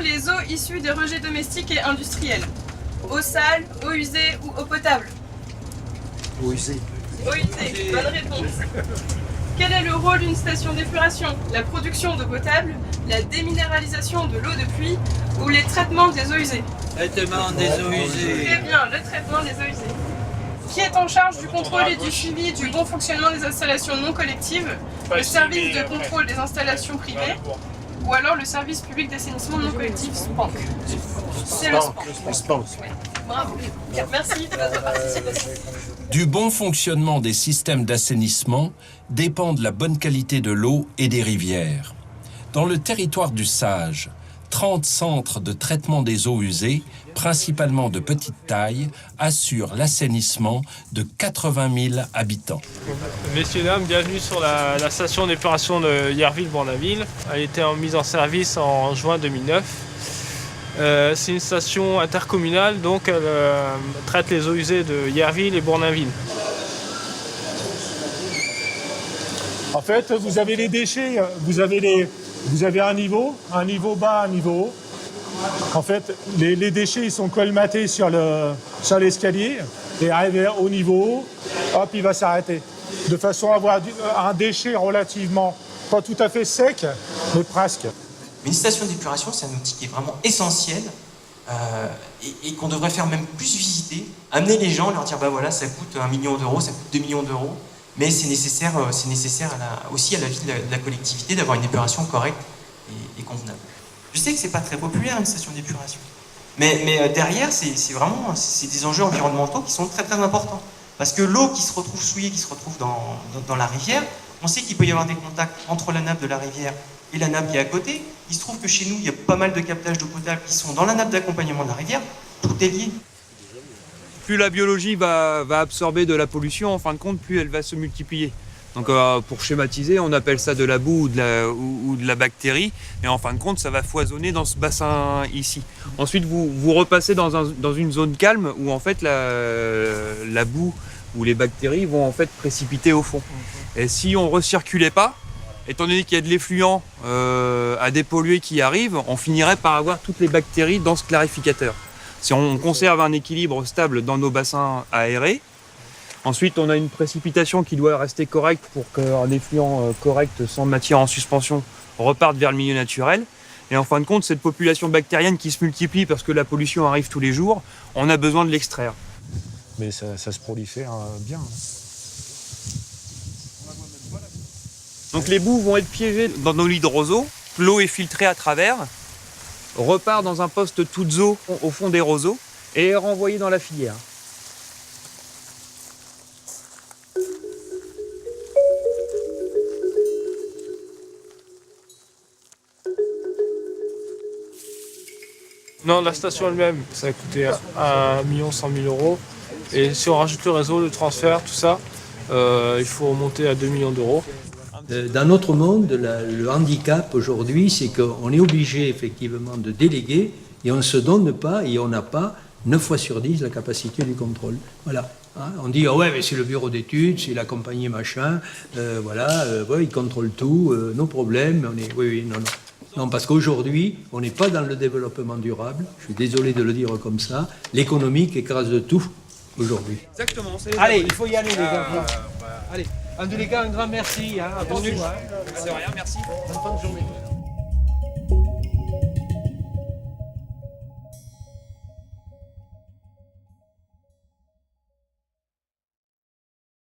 les eaux issues des rejets domestiques et industriels? Eau sale, eau usée ou eau potable? Eau usée. Eau usée, bonne réponse. Quel est le rôle d'une station d'épuration? La production d'eau potable, la déminéralisation de l'eau de pluie ou les traitements des eaux usées? Traitement des eaux usées. Très bien, le traitement des eaux usées. Qui est en charge du contrôle et du suivi du bon fonctionnement des installations non collectives? Le service de contrôle des installations privées ou alors le service public d'assainissement non collectif SPANC? C'est le SPANC. Bravo. Merci de votre participation. Du bon fonctionnement des systèmes d'assainissement dépend de la bonne qualité de l'eau et des rivières. Dans le territoire du Sage, 30 centres de traitement des eaux usées, principalement de petite taille, assurent l'assainissement de 80 000 habitants. Messieurs, dames, bienvenue sur la station d'épuration de Yerville-Bournaville. Elle a été mise en service en juin 2009. C'est une station intercommunale, donc elle traite les eaux usées de Yerville et Bournaville. En fait, vous avez les déchets, vous avez un niveau bas, un niveau haut. En fait, les déchets ils sont colmatés sur l'escalier et arrivé au niveau haut, hop, il va s'arrêter. De façon à avoir un déchet relativement, pas tout à fait sec, mais presque. Mais une station d'épuration, c'est un outil qui est vraiment essentiel et qu'on devrait faire même plus visiter, amener les gens, leur dire bah voilà, ça coûte 1 million d'euros, ça coûte 2 millions d'euros, mais c'est nécessaire aussi à la vie de la collectivité d'avoir une épuration correcte et convenable. Je sais que c'est pas très populaire une station d'épuration, mais derrière, c'est des enjeux environnementaux qui sont très très importants. Parce que l'eau qui se retrouve souillée, qui se retrouve dans la rivière, on sait qu'il peut y avoir des contacts entre la nappe de la rivière et la nappe qui est à côté. Il se trouve que chez nous, il y a pas mal de captages d'eau potable qui sont dans la nappe d'accompagnement de la rivière. Tout est lié. Plus la biologie va absorber de la pollution, en fin de compte, plus elle va se multiplier. Donc pour schématiser, on appelle ça de la boue ou de la bactérie, et en fin de compte, ça va foisonner dans ce bassin ici. Ensuite, vous repassez dans une zone calme où en fait la boue ou les bactéries vont en fait précipiter au fond. Et si on ne recirculait pas, étant donné qu'il y a de l'effluent à dépolluer qui arrive, on finirait par avoir toutes les bactéries dans ce clarificateur. Si on conserve un équilibre stable dans nos bassins aérés, ensuite on a une précipitation qui doit rester correcte pour qu'un effluent correct sans matière en suspension reparte vers le milieu naturel. Et en fin de compte, cette population bactérienne qui se multiplie parce que la pollution arrive tous les jours, on a besoin de l'extraire. Mais ça se prolifère bien. Donc les boues vont être piégées dans nos lits de roseaux, l'eau est filtrée à travers, repart dans un poste toutes eaux au fond des roseaux et est renvoyée dans la filière. Non, la station elle-même, ça a coûté 1 100 000 euros. Et si on rajoute le réseau, le transfert, tout ça, il faut remonter à 2 millions d'euros. Dans notre monde, le handicap aujourd'hui, c'est qu'on est obligé effectivement de déléguer et on ne se donne pas et on n'a pas 9 fois sur 10 la capacité du contrôle. Voilà. Hein, on dit, oh ouais, mais c'est le bureau d'études, c'est la compagnie machin, ouais, ils contrôlent tout, nos problèmes. Oui, non. Non, parce qu'aujourd'hui, on n'est pas dans le développement durable, je suis désolé de le dire comme ça, l'économique écrase de tout aujourd'hui. Exactement. Allez, il faut y aller les gars. Allez, en tous les cas, un grand merci. Hein, C'est rien, merci. Bonne fin de journée.